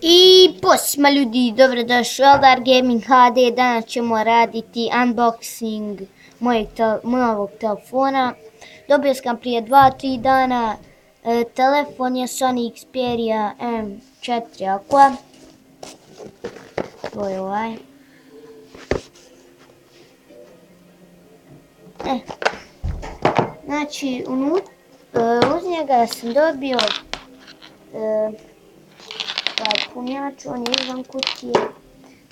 I posma ljudi, dobrodošli u Aldar Gaming HD. Danas ćemo raditi unboxing mojeg novog telefona. Dobio sam prije 2-3 dana. Telefon je Sony Xperia M4 Aqua. To je ovaj. Znači, uz njega sam dobio punjač, on je izvan kutije,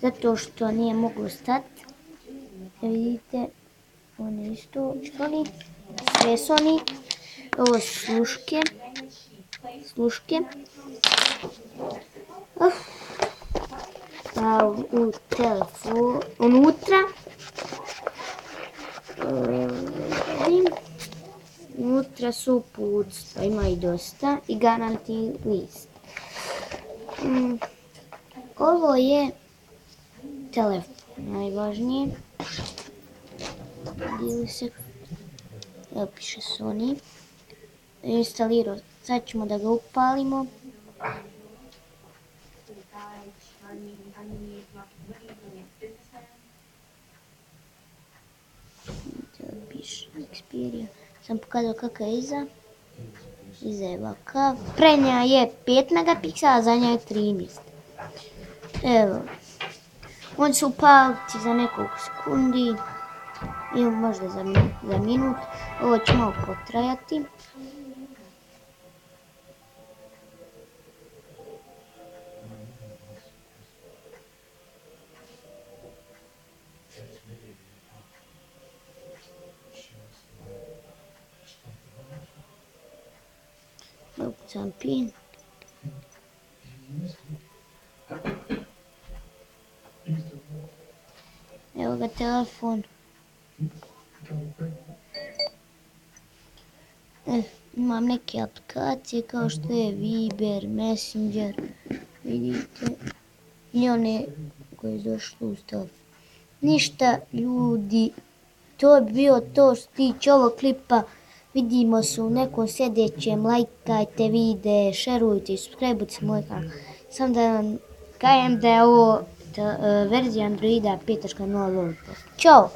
zato što nije moglo stati. Vidite, on je isto Sony, sve Sony. Ovo su sluške. U telefonu, unutra su uputstva, ima i dosta, i garantni list. Ovo je telefon, najvažnije. Dijeli se, evo piše Sony. Instalirao, sad ćemo da ga upalimo. Piše Xperia. Sam pokazao kakav je iza. Iza je ovakav. Prednja je 5 megapiksela, zadnja je 13. Evo. On će se upaliti za nekoliko sekundi. Ili možda za minut. Ovo će malo potrajati. Ukucam pin. Evo ga telefon. Imam neke aplikacije kao što je Viber, Messenger, vidite, i one koje su došle uz telefon. Ništa ljudi, to bi bio to što tiče ovog klipa. Vidimo se u nekom sljedećem, lajkajte videe, šerujte i subscribeujte se moj kanal. Sam da vam kajem da je ovo verzija Androida 5.0. Ćao!